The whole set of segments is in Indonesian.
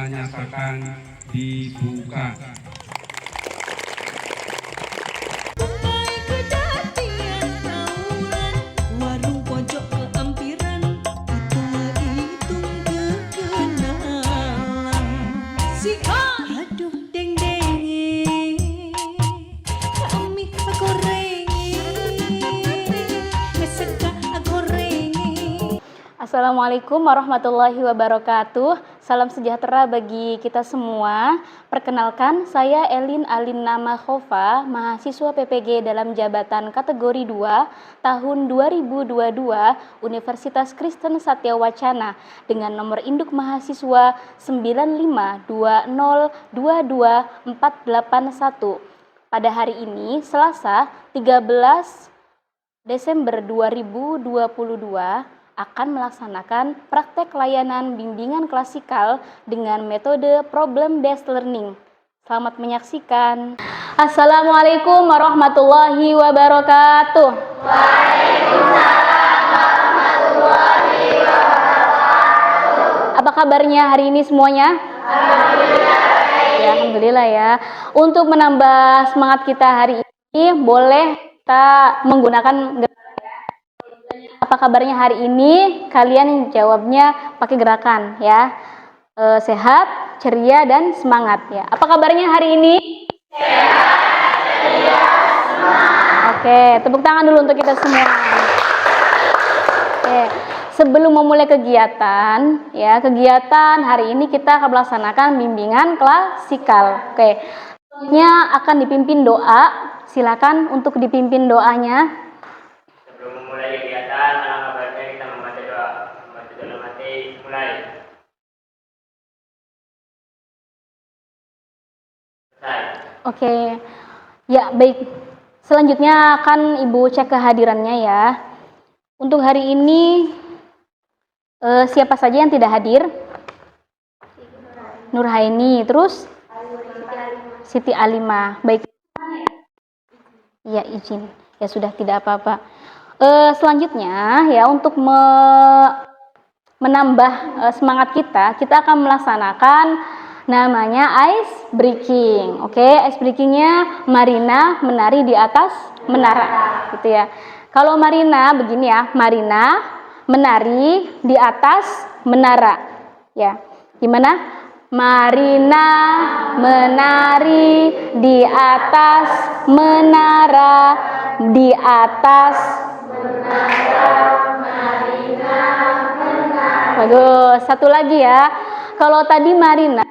saya nyatakan dibuka. Assalamualaikum warahmatullahi wabarakatuh. Salam sejahtera bagi kita semua. Perkenalkan, saya Elin Alinna Makhofa, mahasiswa PPG dalam jabatan kategori 2 tahun 2022 Universitas Kristen Satya Wacana dengan nomor induk mahasiswa 952022481. Pada hari ini, Selasa 13 Desember 2022, akan melaksanakan praktek layanan bimbingan klasikal dengan metode problem-based learning. Selamat menyaksikan. Assalamualaikum warahmatullahi wabarakatuh. Waalaikumsalam warahmatullahi wabarakatuh. Apa kabarnya hari ini semuanya? Alhamdulillah. Ya, alhamdulillah ya. Untuk menambah semangat kita hari ini, boleh kita menggunakan apa kabarnya hari ini? Kalian jawabnya pakai gerakan ya. Sehat, ceria, dan semangat ya. Apa kabarnya hari ini? Sehat, ceria, semangat. Oke, tepuk tangan dulu untuk kita semua. Oke, sebelum memulai kegiatan ya, kegiatan hari ini kita akan melaksanakan bimbingan klasikal. Oke, selanjutnya akan dipimpin doa. Silakan untuk dipimpin doanya. Sebelum memulai kegiatan, alangkah baiknya kita membaca doa. Membaca dalam hati, mulai. Selesai. Oke, ya baik. Selanjutnya akan Ibu cek kehadirannya ya. Untuk hari ini, siapa saja yang tidak hadir? Nurhaini, terus? Siti Alimah. Baik. Ya, izin. Ya sudah, tidak apa-apa. Selanjutnya ya, untuk menambah semangat kita akan melaksanakan namanya ice breaking. Oke, ice breakingnya Marina menari di atas menara gitu ya. Kalau Marina begini ya, Marina menari di atas menara ya. Gimana? Marina menari di atas menara, di atas menara, Marina menari. Bagus, satu lagi ya. Kalau tadi Marina,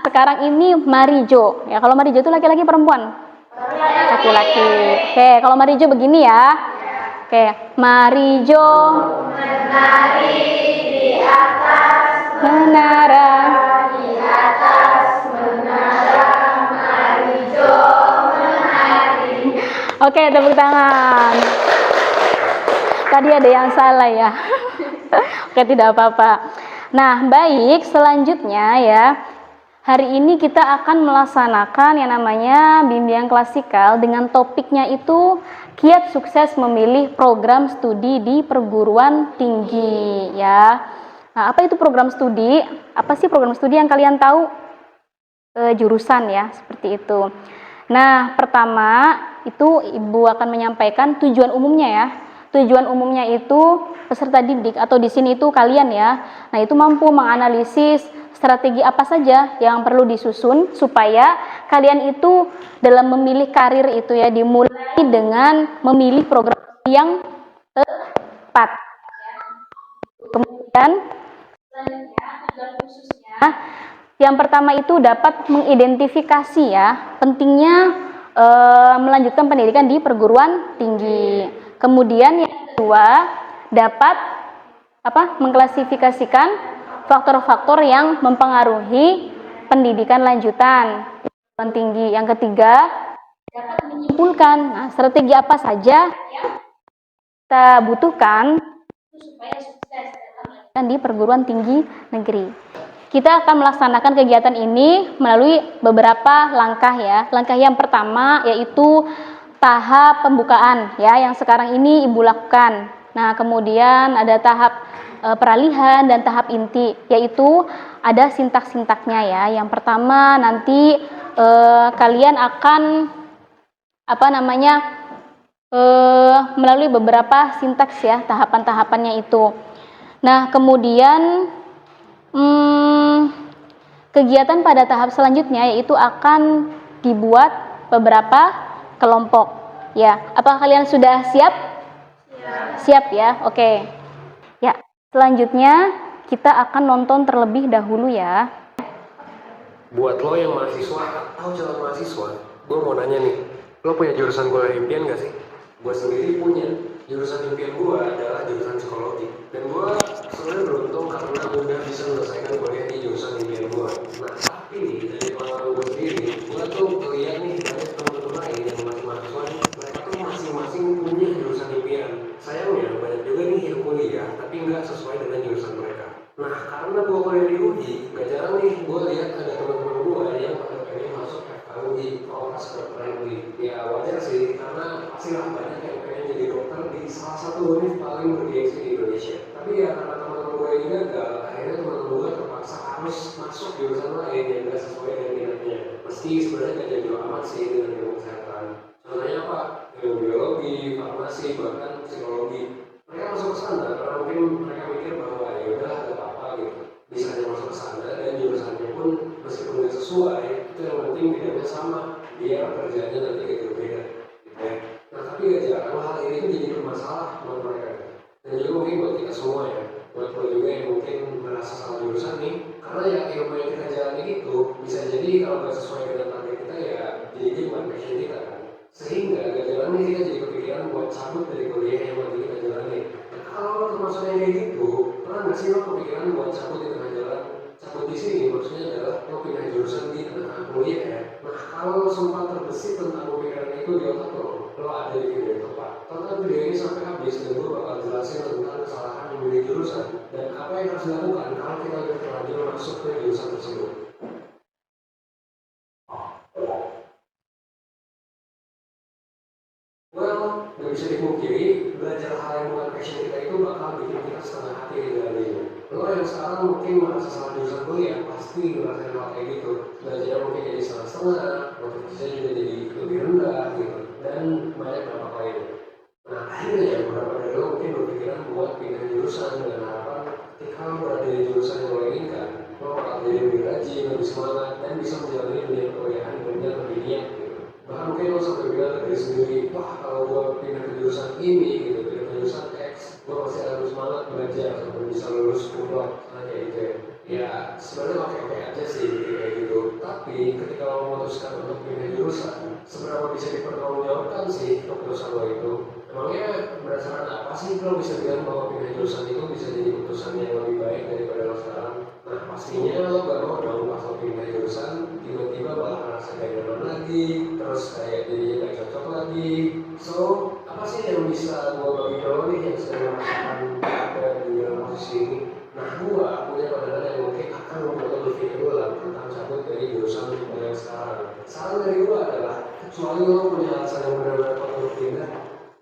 sekarang ini Marijo. Ya, kalau Marijo itu laki-laki perempuan? Laki-laki. Oke, kalau Marijo begini ya. Oke, Marijo menari di atas menara, di atas menara, Marijo menari. Oke, tepuk tangan. Tadi ada yang salah ya. Oke, tidak apa-apa. Nah, baik, selanjutnya ya. Hari ini kita akan melaksanakan yang namanya bimbingan klasikal dengan topiknya itu kiat sukses memilih program studi di perguruan tinggi ya. Nah, apa itu program studi? Apa sih program studi yang kalian tahu? Jurusan ya, seperti itu. Nah, pertama itu Ibu akan menyampaikan tujuan umumnya ya. Tujuan umumnya itu peserta didik atau di sini itu kalian ya. Nah, itu mampu menganalisis strategi apa saja yang perlu disusun supaya kalian itu dalam memilih karir itu ya dimulai dengan memilih program yang tepat. Kemudian tujuan khususnya yang pertama itu dapat mengidentifikasi ya pentingnya melanjutkan pendidikan di perguruan tinggi. Kemudian yang kedua dapat mengklasifikasikan faktor-faktor yang mempengaruhi pendidikan lanjutan di perguruan tinggi. Yang ketiga dapat menyimpulkan strategi apa saja yang kita butuhkan supaya sukses dalam di perguruan tinggi negeri. Kita akan melaksanakan kegiatan ini melalui beberapa langkah ya. Langkah yang pertama yaitu tahap pembukaan ya, yang sekarang ini Ibu lakukan. Nah, kemudian ada tahap peralihan dan tahap inti, yaitu ada sintak-sintaknya ya. Yang pertama nanti kalian akan melalui beberapa sintaks ya, tahapan-tahapannya itu. Nah, kemudian kegiatan pada tahap selanjutnya yaitu akan dibuat beberapa kelompok. Ya, apa kalian sudah siap? Siap ya, oke. Ya, selanjutnya kita akan nonton terlebih dahulu ya. Buat lo yang mahasiswa atau calon mahasiswa, gue mau nanya nih, lo punya jurusan kuliah impian gak sih? Gue sendiri punya. Jurusan impian gue adalah jurusan psikologi. Dan gue sebenarnya beruntung karena udah bisa menyelesaikan kuliah di jurusan impian gue. Nah, tapi nih, dari pengalaman gue sendiri, gue tuh ngeliat nih banyak teman-teman lain yang masih mahasiswa nih, mereka tuh masing-masing punya jurusan impian. Sayangnya banyak juga nih yang kuliah, tapi nggak sesuai dengan jurusan mereka. Nah, karena gue kuliah di UI, gak jarang nih gue lihat ada teman-teman gue yang pada pengen masuk FKUI, Fakultas Kedokteran UI. Ya wajar sih, karena pastilah banyak yang pengen jadi dokter di salah satu univ paling bergengsi di Indonesia. Tapi ya karena teman-teman gue ini gagal, akhirnya teman-teman gue terpaksa harus masuk jurusan lain yang gak sesuai dengan minatnya. Meski sebenarnya gak jauh amat sih dengan ilmu kesehatan. Contohnya apa? Ilmu biologi, farmasi, bahkan psikologi. Mereka masuk ke sana karena mungkin mereka mikir bahwa ya udah gak apa-apa gitu, bisa aja masuk ke sana dan jurusannya pun meskipun gak sesuai, itu yang penting bidangnya sama, biar kerjanya nanti gak berbeda gitu ya. Nah tapi gak jarang hal ini tuh jadi bermasalah buat mereka, dan juga mungkin buat kita semua ya, buat lo juga yang mungkin merasa salah jurusan nih, karena ya ilmu yang kita jalani itu bisa jadi kalau gak sesuai dengan target kita ya jadi bukan passion kita kan, sehingga gak jalan nih kita jadi kepikiran buat cabut dari kuliah yang lagi kita jalani. Kalau termasuk yang kayak gitu, pernah nggak sih lo kepikiran buat cabut di tengah jalan? Cabut di sini maksudnya adalah lo pindah jurusan di tengah kuliah ya. Nah kalau lo sempat terbesit tentang pemikiran itu di otak lo ada di video yang tepat. Tonton video ini sampai habis dan gue bakal jelasin tentang kesalahan memilih jurusan dan apa yang harus dilakukan kalau kita udah terlanjur masuk ke jurusan tersebut. Well, gak bisa dipungkiri, belajar hal yang bukan passion kita itu bakal bikin kita setengah hati di dalamnya. Lo yang sekarang mungkin merasa salah jurusan kuliah, pasti ngerasain hal kayak gitu. Belajar mungkin jadi setengah-setengah, motivasinya juga jadi lebih rendah gitu, dan banyak dampak lainnya. Nah akhirnya beberapa dari lo mungkin berpikiran buat pindah jurusan dengan harapan ketika lo berada di jurusan yang lo inginkan, lo bakal jadi lebih rajin, lebih semangat, dan bisa menjalani dunia perkuliahan dengan lebih niat gitu. Bahkan mungkin lo sampai bilang ke diri sendiri, wah kalau gue pindah ke jurusan ini gitu, pindah ke jurusan X, gue pasti harus semangat belajar sampai bisa lulus kumlot, kayak gitu ya. Ya sebenarnya oke-oke aja sih kayak gitu, tapi ketika lo memutuskan untuk pindah jurusan, seberapa bisa dipertanggungjawabkan sih keputusan lo itu? Emangnya berdasarkan apa sih lo bisa bilang bahwa pindah jurusan itu bisa jadi keputusan yang lebih baik daripada lo sekarang? Nah pastinya lo gak mau dong pas lo pindah jurusan tiba-tiba malah ngerasa gak nyaman lagi, terus kayak jadinya gak cocok lagi. So apa sih yang bisa gue bagi lo nih yang sedang merasakan ada di dalam posisi ini? Nah gue punya pandangan yang mungkin akan membuat lo berpikir ulang tentang cabut dari jurusan yang sekarang. Saran dari gue adalah kecuali lo punya alasan yang benar-benar kuat untuk pindah,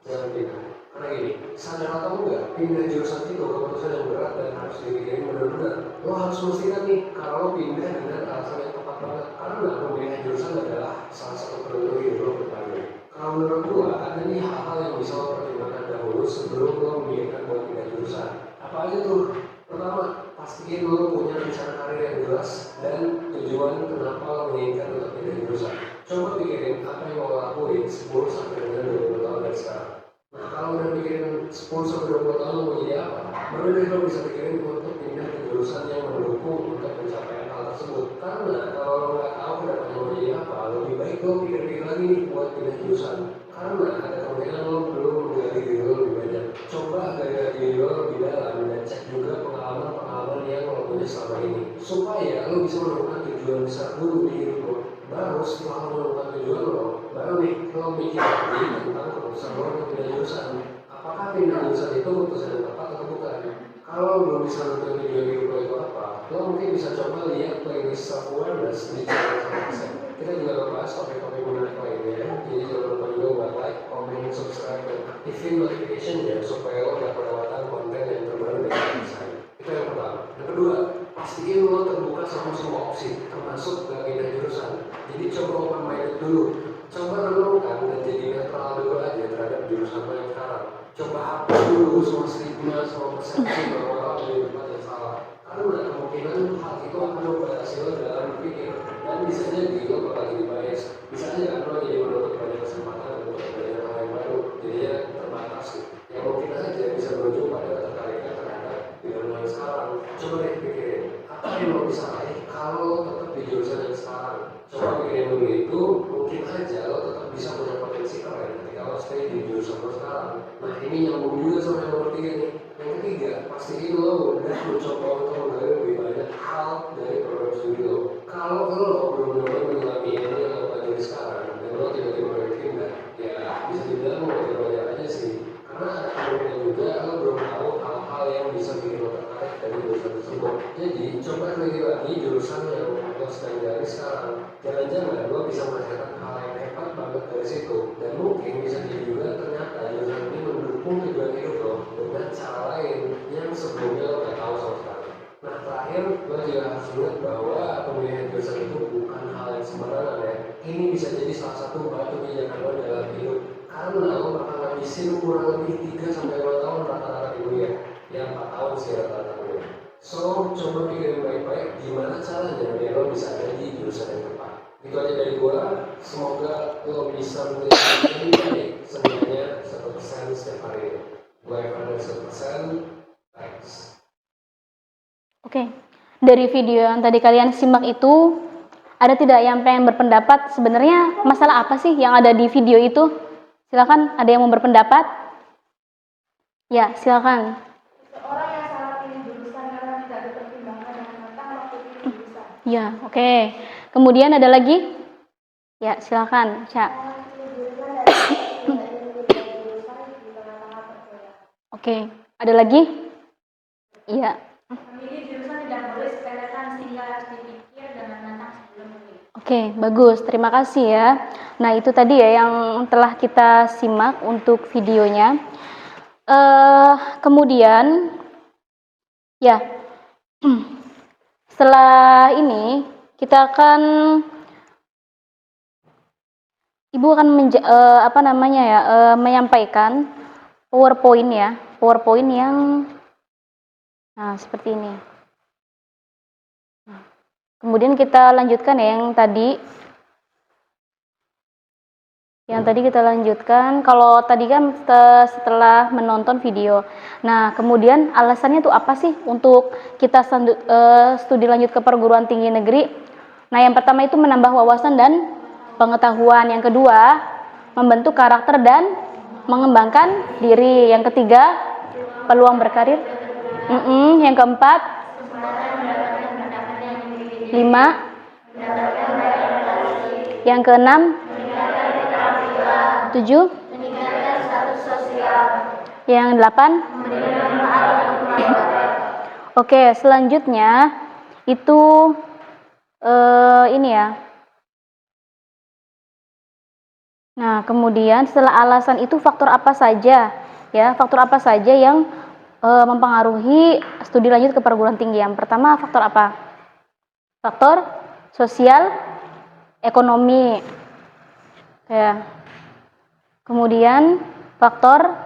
jangan pindah. Karena gini, sadar atau enggak, pindah jurusan itu keputusan yang berat dan harus dipikirin benar-benar. Lo harus memastikan nih kalau lo pindah dengan alasan yang tepat banget. Karena pemilihan jurusan adalah salah satu penentu hidup lo ke depannya. Kalau menurut gua, ada nih hal-hal yang bisa lo pertimbangkan dahulu sebelum lo memilihkan buat pindah jurusan. Apa aja tuh? Pertama, pastiin lo punya rencana karir yang jelas dan tujuan kenapa lo menginginkan untuk pindah jurusan. Coba pikirin apa yang lo lakuin 10 sampai dengan 20 tahun dari sekarang. Nah kalau udah pikirin 10 sampai 20 tahun lo mau jadi apa, baru deh lo bisa pikirin untuk pindah ke jurusan yang mendukung untuk pencapaian hal tersebut. Karena kalau lo nggak tahu kedepannya mau jadi apa, lebih baik lo pikir-pikir lagi nih buat pindah jurusan. Karena ada kemungkinan lo belum menggali diri lo lebih banyak. Coba gali diri lo lebih dalam dan cek juga pengalaman-pengalaman yang lo punya selama ini, supaya lo bisa menemukan tujuan besar dulu di hidup lo. Baru setelah lo menemukan tujuan lo, baru nih lo mikir lagi tentang keputusan lo untuk pindah jurusan. Apakah pindah jurusan itu keputusan yang tepat atau bukan? Kalau lo belum bisa menentukan tujuan hidup lo itu apa, lo mungkin bisa coba lihat playlist self-awareness di channel Self-Accept. Kita juga membahas topik-topik menarik lainnya, jadi jangan lupa juga buat like, comment, subscribe, dan aktifin notification-nya supaya lo gak kelewatan konten yang terbaru dari channel saya. Itu yang pertama. Yang kedua, pastiin lo terbuka sama semua opsi, termasuk gak pindah jurusan. Jadi coba open minded dulu, coba renungkan dan jadi netral dulu aja terhadap jurusan lo yang sekarang. Coba hapus dulu semua stigma, semua persepsi bahwa lo ada di tempat yang salah. Karena kemungkinan hal itu akan membatasi lo dalam berpikir, dan bisa jadi lo bakal jadi bias. Bisa aja kan lo jadi menutup banyak kesempatan untuk belajar hal yang baru, jadinya terbatas gitu. Yang mungkin aja bisa berujung pada ketertarikan terhadap jurusan yang sekarang. Coba deh pikirin, apa yang lo bisa raih kalau lo tetap di jurusan yang sekarang. Coba pikirin dulu itu, mungkin aja lo tetap bisa punya potensi keren ketika lo stay di jurusan lo sekarang. Nah ini nyambung juga sama yang nomor 3 nih. Yang ketiga, pastiin lo udah mencoba untuk menggali lebih banyak hal dari program studi lo. Kalau lo belum benar-benar menyelami ini yang lo pelajari sekarang, dan lo tiba-tiba berpindah, ya bisa dibilang lo wajar aja sih. Karena ada kemungkinan juga lo belum tahu hal-hal yang bisa bikin lo tertarik dari jurusan tersebut. Jadi coba lagi jurusan yang lo sedang jalani sekarang. Jangan-jangan lo bisa merasakan hal yang hebat banget dari situ, dan mungkin bisa jadi juga ternyata jurusan ini mendukung tujuan hidup lo dengan cara lain yang sebelumnya lo gak tahu sama sekali. Nah terakhir, lo juga harus ingat bahwa pemilihan jurusan itu bukan hal yang sembarangan ya. Ini bisa jadi salah satu batu pijakan lo dalam hidup, karena lo bakal ngabisin kurang lebih 3-5 tahun rata-rata di kuliah, yang 4 tahun sih rata-rata kuliah. So, coba pikirin baik-baik gimana caranya biar lo bisa ada di jurusan yang tepat. Itu aja dari gua, semoga lo bisa menjadi lebih baik seenggaknya 1% setiap hari. Gua Evan dari 1%, thanks. Oke, dari video yang tadi kalian simak itu, ada tidak yang pengen berpendapat sebenarnya masalah apa sih yang ada di video itu? Silakan, ada yang mau berpendapat? Ya, silakan. Seorang yang salah pilih jurusan karena tidak dipertimbangkan dengan matang waktu pilih jurusan. Ya, oke. Kemudian ada lagi? Ya, silakan, Cak. Salah pilih jurusan dan tidak memilih jurusan di tengah-tengah perkuliahan. Oke, ada lagi? Iya. Memilih jurusan tidak boleh sepelekan sehingga harus dipikir dengan matang sebelum memilih. Oke, bagus. Terima kasih ya. Nah, itu tadi ya yang telah kita simak untuk videonya. Kemudian, ya, setelah ini kita akan, Ibu akan menyampaikan PowerPoint ya, PowerPoint yang, nah seperti ini. Kemudian kita lanjutkan ya yang tadi kita lanjutkan. Kalau tadi kan setelah menonton video. Nah, kemudian alasannya tuh apa sih untuk kita studi lanjut ke perguruan tinggi negeri? Nah, yang pertama itu menambah wawasan dan pengetahuan. Yang kedua, membentuk karakter dan mengembangkan diri. Yang ketiga, peluang berkarir. Yang keempat, 5. Yang keenam, 7. Yang 8. Oke, selanjutnya itu ini ya. Nah, kemudian setelah alasan itu faktor apa saja ya? Faktor apa saja yang mempengaruhi studi lanjut ke perguruan tinggi? Yang pertama, faktor apa? Faktor sosial, ekonomi. Ya. Kemudian faktor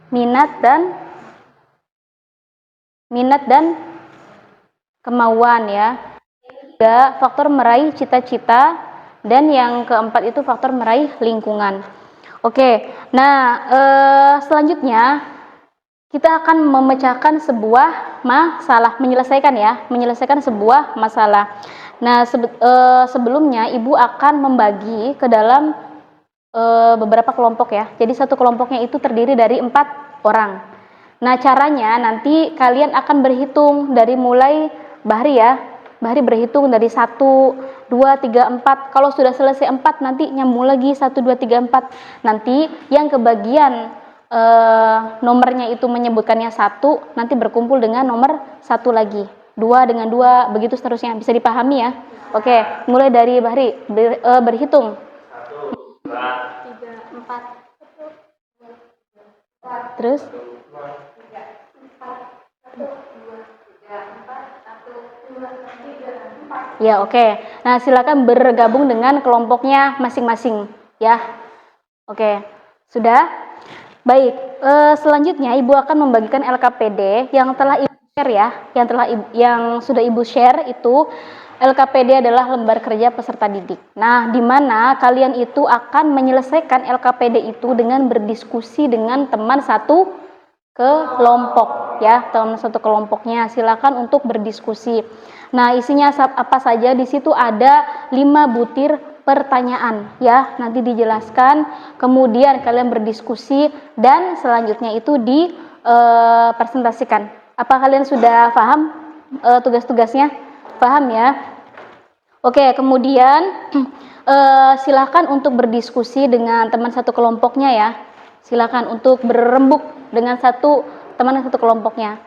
minat dan kemauan ya. Tiga, faktor meraih cita-cita, dan yang keempat itu faktor meraih lingkungan. Oke, nah selanjutnya kita akan memecahkan sebuah masalah, menyelesaikan sebuah masalah. Nah, sebelumnya Ibu akan membagi ke dalam beberapa kelompok ya. Jadi satu kelompoknya itu terdiri dari 4 orang. Nah, caranya nanti kalian akan berhitung dari mulai Bahri ya. Bahri berhitung dari 1, 2, 3, 4. Kalau sudah selesai 4 nanti nyambung lagi 1, 2, 3, 4. Nanti yang kebagian nomornya itu menyebutkannya 1, nanti berkumpul dengan nomor 1 lagi. 2 dengan 2, begitu seterusnya. Bisa dipahami ya? Oke, mulai dari Bahri berhitung. 1, 2, 3, 4. Terus 3, 4, 1, 2, 3, 4, 1, Ya, oke. Nah, silakan bergabung dengan kelompoknya masing-masing, ya. Oke, sudah? Baik, selanjutnya Ibu akan membagikan LKPD yang telah Ibu share ya, yang sudah Ibu share itu LKPD adalah lembar kerja peserta didik. Nah, di mana kalian itu akan menyelesaikan LKPD itu dengan berdiskusi dengan teman satu kelompok ya, teman satu kelompoknya. Silakan untuk berdiskusi. Nah, isinya apa saja? Di situ ada 5 butir pertanyaan ya, nanti dijelaskan, kemudian kalian berdiskusi dan selanjutnya itu dipresentasikan. Apa kalian sudah paham tugas-tugasnya? Paham ya? Oke, kemudian silakan untuk berdiskusi dengan teman satu kelompoknya ya. Silakan untuk berembuk dengan teman satu kelompoknya.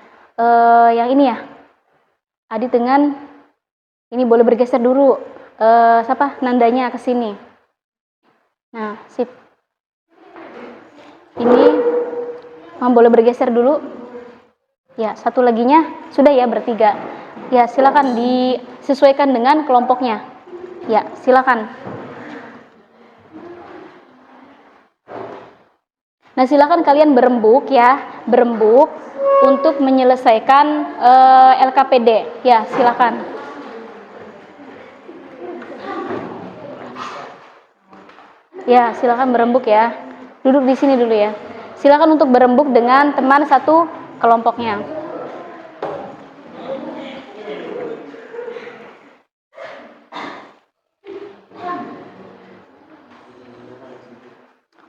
Yang ini ya, Adit dengan ini boleh bergeser dulu. Siapa nandanya ke sini. Nah, sip. Ini boleh bergeser dulu. Ya, satu laginya sudah ya, bertiga. Ya, silakan disesuaikan dengan kelompoknya. Ya, silakan. Nah, silakan kalian berembuk ya, berembuk untuk menyelesaikan LKPD. Ya, silakan. Ya, silakan berembuk ya. Duduk di sini dulu ya. Silakan untuk berembuk dengan teman satu kelompoknya.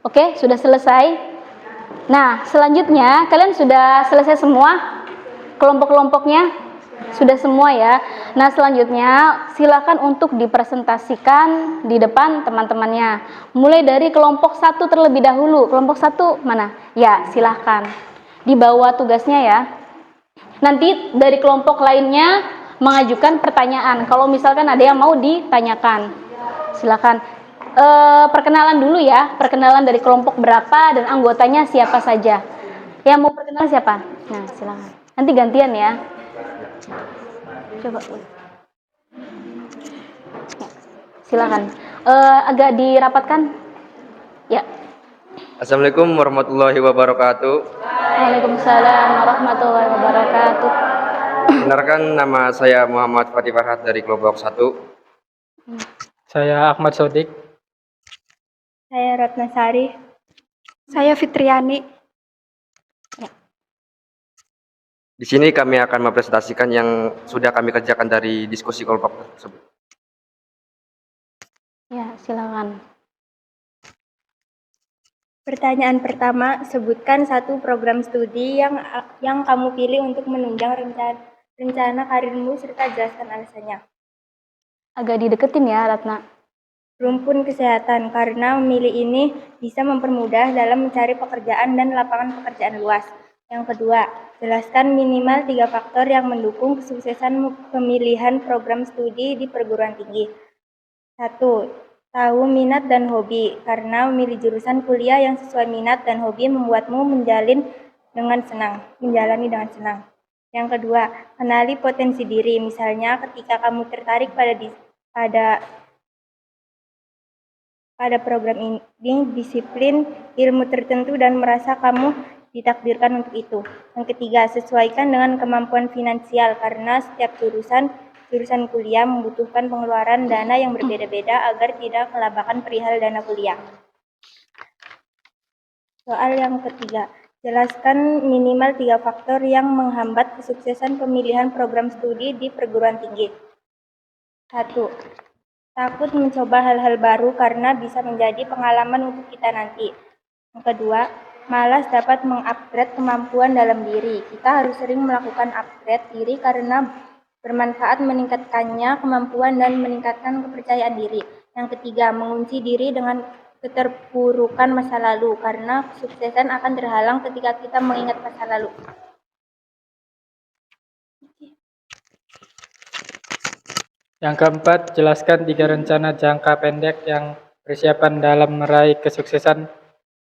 Oke, sudah selesai. Nah, selanjutnya kalian sudah selesai semua kelompok-kelompoknya? Sudah semua ya. Nah, selanjutnya silakan untuk dipresentasikan di depan teman-temannya. Mulai dari kelompok 1 terlebih dahulu. Kelompok 1 mana? Ya, silakan. Dibawa tugasnya ya. Nanti dari kelompok lainnya mengajukan pertanyaan. Kalau misalkan ada yang mau ditanyakan, silakan. Perkenalan dulu ya. Perkenalan dari kelompok berapa dan anggotanya siapa saja. Yang mau perkenalan siapa? Nah, silakan. Nanti gantian ya. Coba. Silakan. Agak dirapatkan. Ya. Assalamualaikum warahmatullahi wabarakatuh. Waalaikumsalam warahmatullahi wabarakatuh. Benarkan nama saya Muhammad Fatih Farhat dari kelompok 1. Saya Ahmad Sodik. Saya Ratnasari. Saya Fitriani. Di sini kami akan mempresentasikan yang sudah kami kerjakan dari diskusi kelompok tersebut. Ya, silakan. Pertanyaan pertama, sebutkan satu program studi yang kamu pilih untuk menunjang rencana karirmu serta jelaskan alasannya. Agak dideketin ya, Ratna. Rumpun kesehatan, karena memilih ini bisa mempermudah dalam mencari pekerjaan dan lapangan pekerjaan luas. Yang kedua, jelaskan minimal 3 faktor yang mendukung kesuksesan pemilihan program studi di perguruan tinggi. 1. Tahu minat dan hobi, karena memilih jurusan kuliah yang sesuai minat dan hobi membuatmu menjalani dengan senang. Yang kedua, kenali potensi diri, misalnya ketika kamu tertarik pada program ini, disiplin ilmu tertentu dan merasa kamu ditakdirkan untuk itu. Yang ketiga, sesuaikan dengan kemampuan finansial, karena setiap jurusan kuliah membutuhkan pengeluaran dana yang berbeda-beda agar tidak kelabakan perihal dana kuliah. Soal yang ketiga, jelaskan minimal 3 faktor yang menghambat kesuksesan pemilihan program studi di perguruan tinggi. 1. Takut mencoba hal-hal baru karena bisa menjadi pengalaman untuk kita nanti. Yang kedua, malas dapat mengupgrade kemampuan dalam diri. Kita harus sering melakukan upgrade diri karena bermanfaat, meningkatkannya kemampuan dan meningkatkan kepercayaan diri. Yang ketiga, mengunci diri dengan keterpurukan masa lalu, karena kesuksesan akan terhalang ketika kita mengingat masa lalu. Yang keempat, jelaskan 3 rencana jangka pendek yang persiapan dalam meraih kesuksesan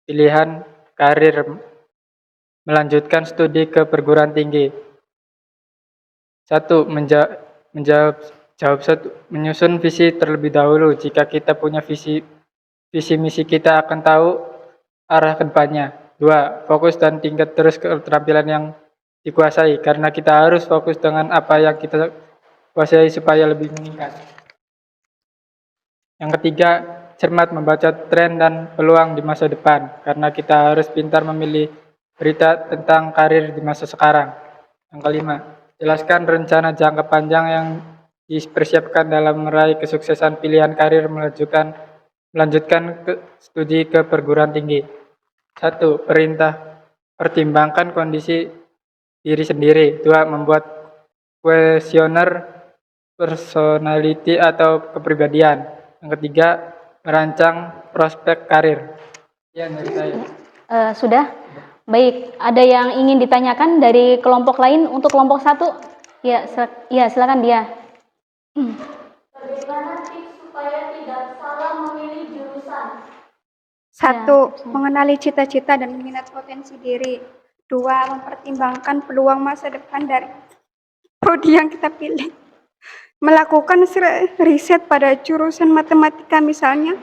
pilihan karir melanjutkan studi ke perguruan tinggi. 1. Menjawab Jawab 1. Menyusun visi terlebih dahulu. Jika kita punya visi misi kita akan tahu arah ke depannya. 2. Fokus dan tingkat terus keterampilan yang dikuasai. Karena kita harus fokus dengan apa yang kita kuasai supaya lebih meningkat. Yang ketiga, cermat membaca tren dan peluang di masa depan. Karena kita harus pintar memilih berita tentang karir di masa sekarang. Yang kelima, jelaskan rencana jangka panjang yang dipersiapkan dalam meraih kesuksesan pilihan karir melanjutkan ke studi ke perguruan tinggi. 1. Pertimbangkan kondisi diri sendiri. 2. Membuat kuesioner personality atau kepribadian. Yang ketiga, merancang prospek karir. Ya, dari saya. Sudah? Baik, ada yang ingin ditanyakan dari kelompok lain untuk kelompok 1? Ya, silakan dia. Bagaimana tips supaya tidak salah memilih jurusan? 1. Mengenali cita-cita dan minat potensi diri. 2. Mempertimbangkan peluang masa depan dari prodi yang kita pilih. Melakukan riset pada jurusan matematika misalnya.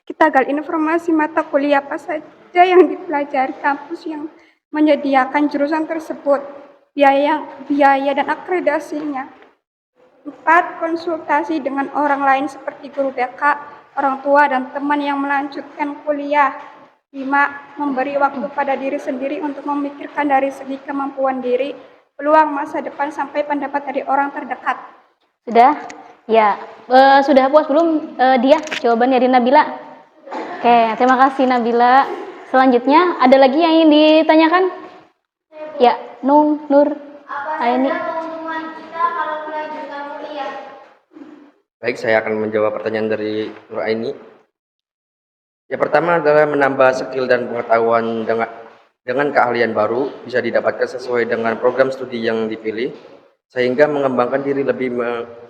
Kita gali informasi mata kuliah apa saja yang dipelajari kampus yang menyediakan jurusan tersebut, biaya dan akreditasinya. 4. Konsultasi dengan orang lain seperti guru BK, orang tua, dan teman yang melanjutkan kuliah. 5. Memberi waktu pada diri sendiri untuk memikirkan dari segi kemampuan diri, peluang masa depan, sampai pendapat dari orang terdekat. Sudah? Ya. Sudah puas belum dia jawabannya dari Nabila? Oke, terima kasih Nabila. Selanjutnya, ada lagi yang ingin ditanyakan? Ya, Nur, Aini. Keuntungan kita kalau melanjutkan kuliah? Baik, saya akan menjawab pertanyaan dari Nur Aini. Yang pertama adalah menambah skill dan pengetahuan dengan keahlian baru bisa didapatkan sesuai dengan program studi yang dipilih, sehingga mengembangkan diri lebih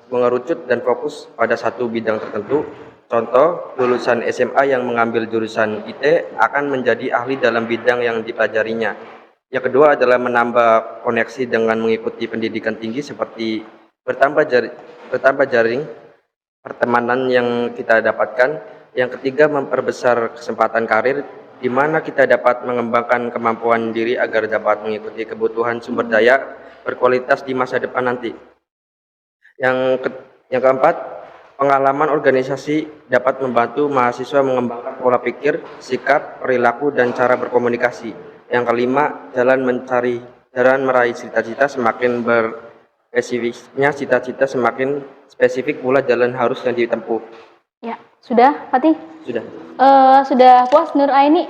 mengerucut dan fokus pada satu bidang tertentu. Contoh, lulusan SMA yang mengambil jurusan IT akan menjadi ahli dalam bidang yang dipelajarinya. Yang kedua adalah menambah koneksi dengan mengikuti pendidikan tinggi seperti bertambah jaring pertemanan yang kita dapatkan. Yang ketiga, memperbesar kesempatan karir di mana kita dapat mengembangkan kemampuan diri agar dapat mengikuti kebutuhan sumber daya berkualitas di masa depan nanti. Yang keempat, pengalaman organisasi dapat membantu mahasiswa mengembangkan pola pikir, sikap, perilaku, dan cara berkomunikasi. Yang kelima, jalan meraih cita-cita semakin berspesifiknya cita-cita semakin spesifik pula jalan harus yang ditempuh. Ya, sudah, Fatih? Sudah. Sudah puas Nur Aini?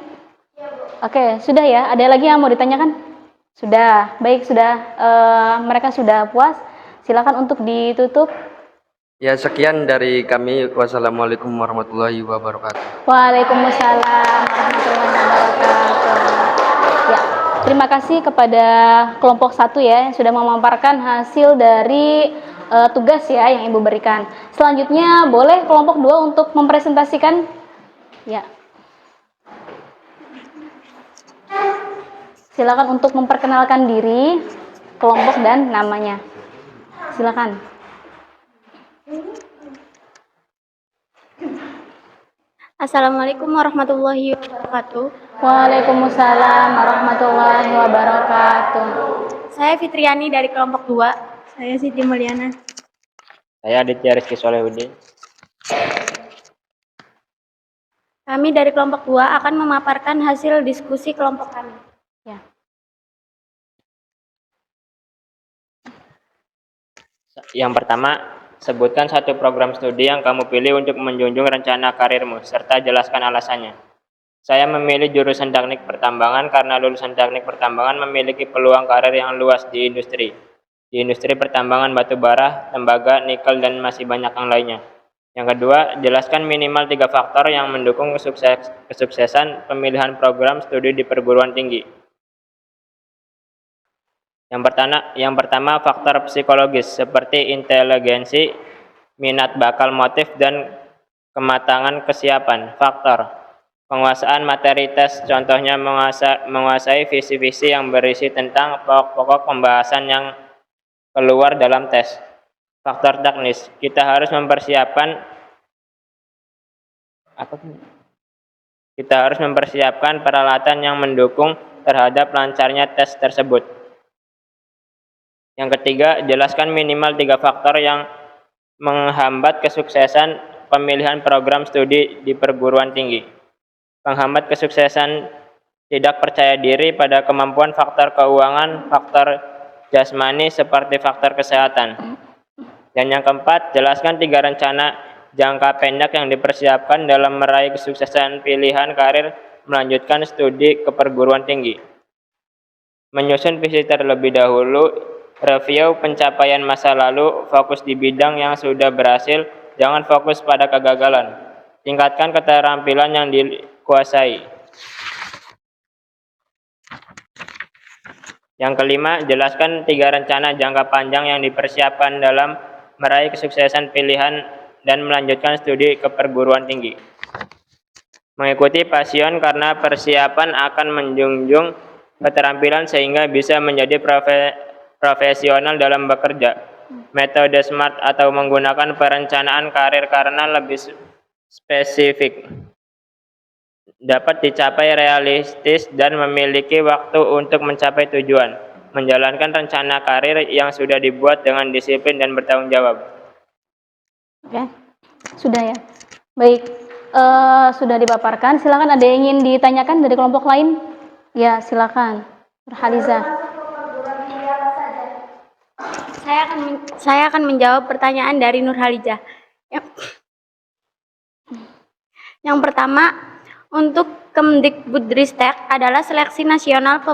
Oke, sudah ya. Ada lagi yang mau ditanyakan? Sudah. Baik, sudah. Mereka sudah puas. Silakan untuk ditutup. Ya, sekian dari kami. Wassalamualaikum warahmatullahi wabarakatuh. Waalaikumsalam warahmatullahi wabarakatuh. Ya, terima kasih kepada kelompok 1 ya yang sudah memaparkan hasil dari tugas ya yang Ibu berikan. Selanjutnya boleh kelompok 2 untuk mempresentasikan. Ya. Silakan untuk memperkenalkan diri, kelompok dan namanya. Silakan. Assalamualaikum warahmatullahi wabarakatuh. Waalaikumsalam warahmatullahi wabarakatuh. Saya Fitriani dari kelompok 2. Saya Siti Mulyana. Saya Aditya Rizky Solehudin. Kami dari kelompok 2 akan memaparkan hasil diskusi kelompok kami. Ya. Yang pertama, sebutkan satu program studi yang kamu pilih untuk menjunjung rencana karirmu, serta jelaskan alasannya. Saya memilih jurusan teknik pertambangan karena lulusan teknik pertambangan memiliki peluang karir yang luas di industri. Di industri pertambangan batu bara, tembaga, nikel, dan masih banyak yang lainnya. Yang kedua, jelaskan minimal 3 faktor yang mendukung kesuksesan pemilihan program studi di perguruan tinggi. Yang pertama, faktor psikologis seperti inteligensi, minat bakal motif, dan kematangan kesiapan. Faktor penguasaan materi tes, contohnya menguasai visi-visi yang berisi tentang pokok-pokok pembahasan yang keluar dalam tes. faktor teknis. Kita harus mempersiapkan peralatan yang mendukung terhadap lancarnya tes tersebut. Yang ketiga, jelaskan minimal 3 faktor yang menghambat kesuksesan pemilihan program studi di perguruan tinggi. Penghambat kesuksesan tidak percaya diri pada kemampuan, faktor keuangan, faktor jasmani seperti faktor kesehatan. Dan yang keempat, jelaskan 3 rencana jangka pendek yang dipersiapkan dalam meraih kesuksesan pilihan karir melanjutkan studi ke perguruan tinggi. Menyusun visi terlebih dahulu, review pencapaian masa lalu, fokus di bidang yang sudah berhasil, jangan fokus pada kegagalan. Tingkatkan keterampilan yang dikuasai. Yang kelima, jelaskan 3 rencana jangka panjang yang dipersiapkan dalam meraih kesuksesan pilihan dan melanjutkan studi ke perguruan tinggi. Mengikuti passion karena persiapan akan menjunjung keterampilan sehingga bisa menjadi profesional dalam bekerja. Metode SMART atau menggunakan perencanaan karir karena lebih spesifik, dapat dicapai realistis dan memiliki waktu untuk mencapai tujuan. Menjalankan rencana karir yang sudah dibuat dengan disiplin dan bertanggung jawab. Oke, sudah ya. Baik, sudah dipaparkan. Silakan, ada yang ingin ditanyakan dari kelompok lain? Ya, silakan. Nurhaliza. Saya akan menjawab pertanyaan dari Nurhaliza. Yang pertama, untuk Kemdikbudristek adalah seleksi nasional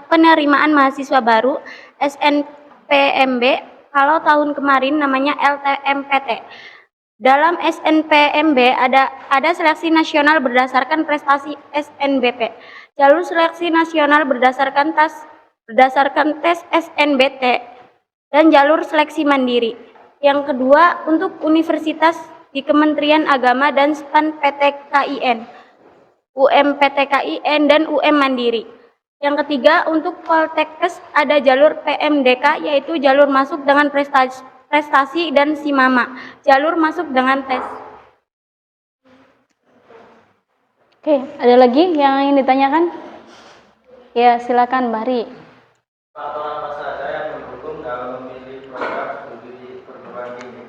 penerimaan mahasiswa baru SNPMB, kalau tahun kemarin namanya LTMPT. Dalam SNPMB ada seleksi nasional berdasarkan prestasi SNBP. Jalur seleksi nasional berdasarkan tes SNBT dan jalur seleksi mandiri. Yang kedua, untuk universitas di Kementerian Agama dan SPAN PTKIN, UMPTKIN dan UM Mandiri. Yang ketiga, untuk Poltekkes ada jalur PMDK, yaitu jalur masuk dengan prestasi dan SIMAMA, jalur masuk dengan tes. Oke, ada lagi yang ingin ditanyakan? Ya, silakan Mbak Ri. Faktor apa saja yang mendukung dalam memilih program studi di perguruan tinggi?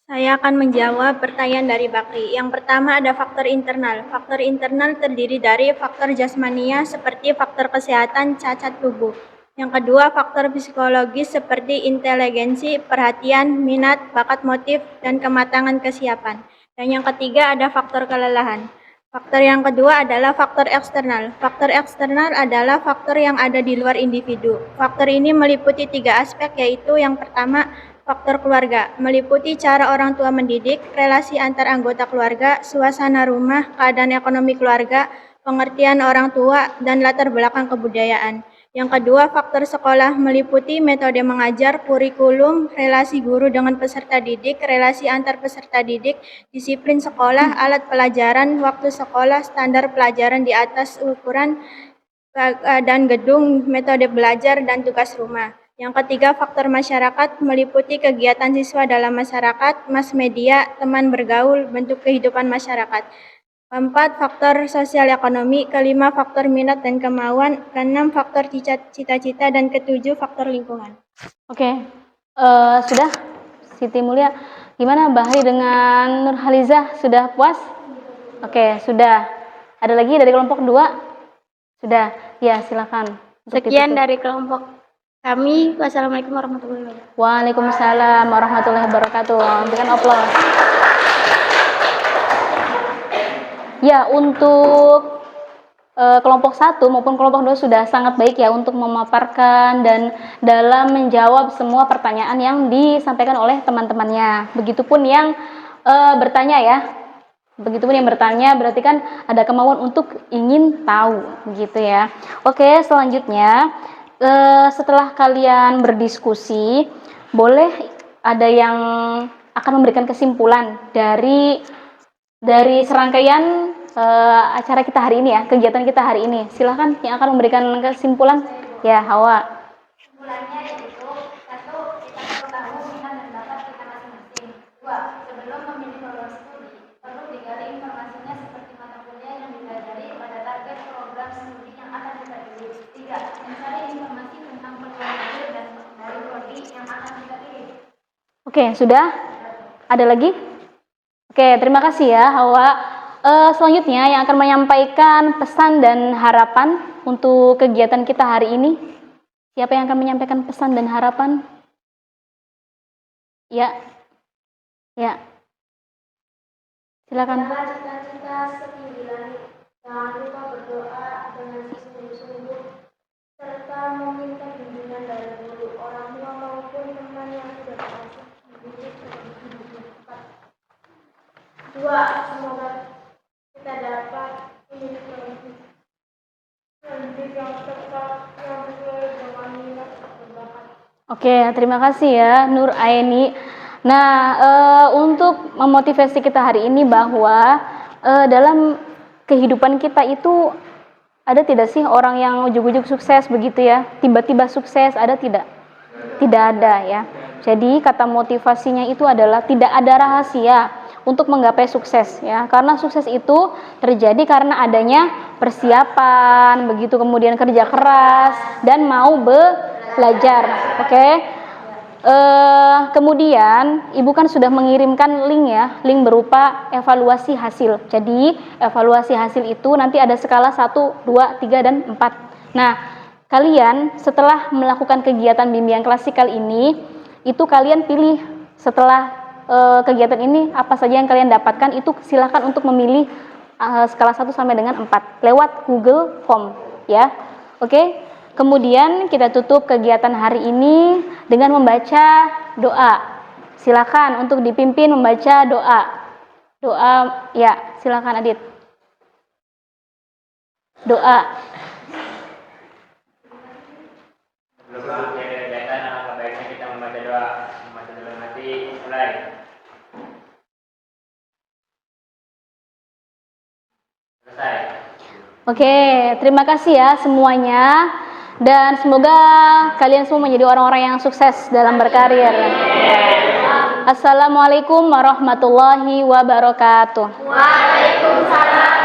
Saya akan menjawab pertanyaan dari Bakri. Yang pertama ada faktor internal. Faktor internal terdiri dari faktor jasmania seperti faktor kesehatan cacat tubuh. Yang kedua, faktor psikologis seperti inteligensi, perhatian, minat, bakat motif, dan kematangan kesiapan. Dan yang ketiga ada faktor kelelahan. Faktor yang kedua adalah faktor eksternal. Faktor eksternal adalah faktor yang ada di luar individu. Faktor ini meliputi 3 aspek, yaitu yang pertama, faktor keluarga, meliputi cara orang tua mendidik, relasi antar anggota keluarga, suasana rumah, keadaan ekonomi keluarga, pengertian orang tua, dan latar belakang kebudayaan. Yang kedua, faktor sekolah meliputi metode mengajar, kurikulum, relasi guru dengan peserta didik, relasi antar peserta didik, disiplin sekolah, alat pelajaran, waktu sekolah, standar pelajaran di atas ukuran, dan gedung, metode belajar, dan tugas rumah. Yang ketiga, faktor masyarakat meliputi kegiatan siswa dalam masyarakat, mass media, teman bergaul, bentuk kehidupan masyarakat. Keempat, faktor sosial ekonomi. Kelima, faktor minat dan kemauan. Keenam, faktor cita-cita. Dan ketujuh, faktor lingkungan. Oke, sudah Siti Mulia. Gimana Mbak Hari dengan Nurhaliza? Sudah puas? Oke, sudah. Ada lagi dari kelompok 2? Sudah. Ya, silakan. Sekian dari kelompok kami. Wassalamualaikum warahmatullahi wabarakatuh. Waalaikumsalam warahmatullahi wabarakatuh. Berikan aplaus. Ya, untuk kelompok 1 maupun kelompok 2 sudah sangat baik ya untuk memaparkan dan dalam menjawab semua pertanyaan yang disampaikan oleh teman-temannya. Begitupun yang bertanya ya. Begitupun yang bertanya berarti kan ada kemauan untuk ingin tahu gitu ya. Oke, selanjutnya setelah kalian berdiskusi, boleh ada yang akan memberikan kesimpulan dari serangkaian acara kita hari ini ya, kegiatan kita hari ini. Silahkan yang akan memberikan kesimpulan. Ya, Hawa. Kesimpulannya yaitu 1, kita ketahui minat dan bakat sebelum memilih program studi, perlu digali informasinya seperti mata kuliah yang dipelajari pada target program studi yang akan kita pilih. 3. Mencari informasi tentang peluang karir dan dari prodi yang akan kita pilih. Oke, sudah? Ada lagi? Oke, terima kasih ya Hawa. Selanjutnya yang akan menyampaikan pesan dan harapan untuk kegiatan kita hari ini. Siapa yang akan menyampaikan pesan dan harapan? Ya. Ya. Silakan. Jaga cita-cita setinggi langit. Jangan lupa berdoa dengan sungguh-sungguh serta meminta bimbingan dari guru, orang tua maupun teman yang sudah berhasil mendidik seperti tepat. 2. Semoga kita dapat memilih pendidik yang tepat yang sesuai dengan minat dan bakat. Oke, terima kasih ya Nur Aini. Nah, untuk memotivasi kita hari ini bahwa dalam kehidupan kita itu ada tidak sih orang yang ujuk-ujuk sukses begitu ya? Tiba-tiba sukses, ada tidak? Tidak ada ya. Jadi kata motivasinya itu adalah tidak ada rahasia untuk menggapai sukses ya. Karena sukses itu terjadi karena adanya persiapan, begitu kemudian kerja keras dan mau belajar. Oke. Kemudian Ibu kan sudah mengirimkan link ya, link berupa evaluasi hasil. Jadi evaluasi hasil itu nanti ada skala 1, 2, 3, dan 4. Nah, kalian setelah melakukan kegiatan bimbingan klasikal ini, itu kalian pilih setelah kegiatan ini apa saja yang kalian dapatkan, itu silakan untuk memilih skala 1 sampai dengan 4 lewat Google Form ya. Oke. Kemudian kita tutup kegiatan hari ini dengan membaca doa. Silakan untuk dipimpin membaca doa. Doa ya, silakan Adit. Doa. Sebelum memulai kegiatan, alangkah baiknya kita membaca doa. Membaca dalam hati, mulai. Selesai. Oke, terima kasih ya semuanya. Dan semoga kalian semua menjadi orang-orang yang sukses dalam berkarir. Assalamualaikum warahmatullahi wabarakatuh. Waalaikumsalam.